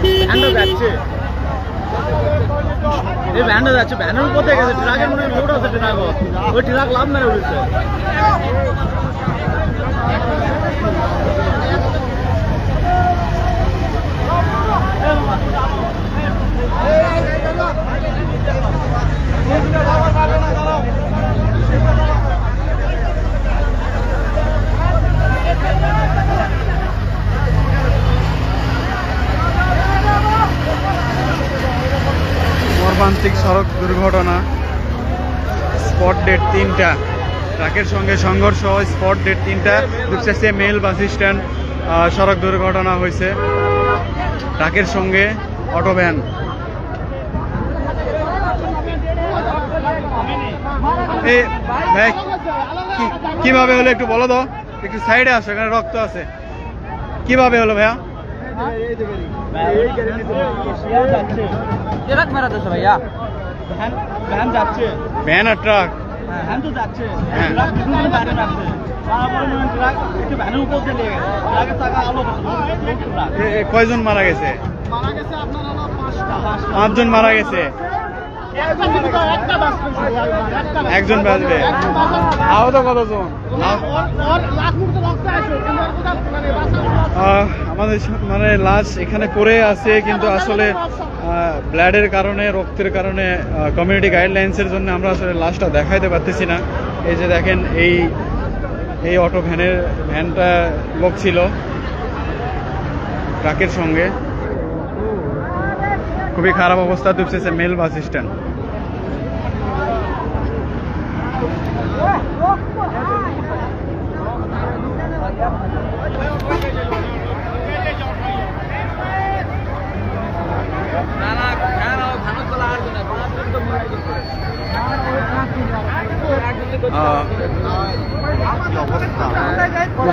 ভ্যানটা যাচ্ছে, এই ভ্যানটা যাচ্ছে, ভ্যানের উপর থেকে গেছে, ট্রাকের মনে হয় লোড আছে, ট্রাক ওই ট্রাক লাভ মেরে উঠেছে। মর্মান্তিক সড়ক দুর্ঘটনা, স্পট ডেট 3টা, ট্রাকের সঙ্গে সংঘর্ষ, স্পট ডেট 3টা। দুপচাচিয়া মেল বাস স্ট্যান্ড সড়ক দুর্ঘটনা হয়েছে, ট্রাকের সঙ্গে অটো ভ্যান। এই ভাই কিভাবে হলো একটু বলো তো, একটু সাইডে আসো, এখানে রক্ত আছে। কিভাবে হলো ভাইয়া? ট্রাক মারা যাচ্ছে ভাইয়া, ভ্যান যাচ্ছে, ভ্যান আর ট্রাক, ভ্যান তো যাচ্ছে, হ্যাঁ। ট্রাক কিছুক্ষণ বাইরে রাখছে, তারপরে ট্রাক একটু ভ্যানের উপর দিয়ে নিয়ে গেছে, ট্রাকের চাকা আলো ট্রাক কয়জন মারা গেছে? মারা গেছে আপনার হলো 5টা, 5জন মারা গেছে, একজন বাঁচবে। আহত কতজন? আমাদের মানে লাশ এখানে পড়ে আছে, কিন্তু আসলে ব্লাডের কারণে, রক্তের কারণে, কমিউনিটি গাইডলাইন্সের জন্য আমরা আসলে লাশটা দেখাইতে পারতেছি না। এই যে দেখেন, এই অটো ভ্যানটা লোক ছিল ট্রাকের সঙ্গে। খুবই খারাপ অবস্থা দুপচাচিয়া মেল বাস স্ট্যান্ড।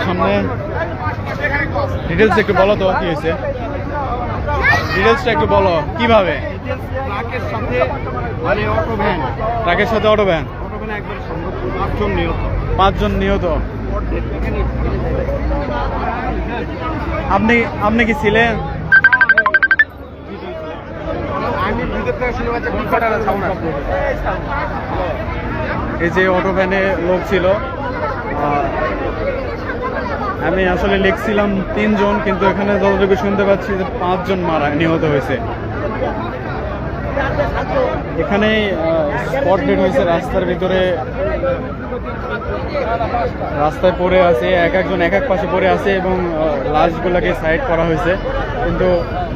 সামনে ডিটেলস একটু বলো তো, কি হয়েছে ডিটেলসটা একটু বলো, কিভাবে? ট্রাকের সাথে মানে অটো ভ্যান, ট্রাকের সাথে অটো ভ্যান, অটো ভ্যান একবার 5জন নিহত। 5জন নিহত। আপনি কি ছিলেন? আমি ভিতর থেকে শুনে পাচ্ছি বিকটার সাউন্ড। এই যে অটো ভ্যানে লোক ছিল, আমি আসলে লিখছিলাম 3 জন, কিন্তু এখানে যতটুকু শুনতে পাচ্ছি যে 5 জন নিহত হয়েছে। এখানে স্পট ডেট হয়েছে, রাস্তার ভিতরে, রাস্তায় পড়ে আছে, একজন এক এক পাশে পড়ে আছে, এবং লাশগুলোকে সাইড করা হয়েছে, কিন্তু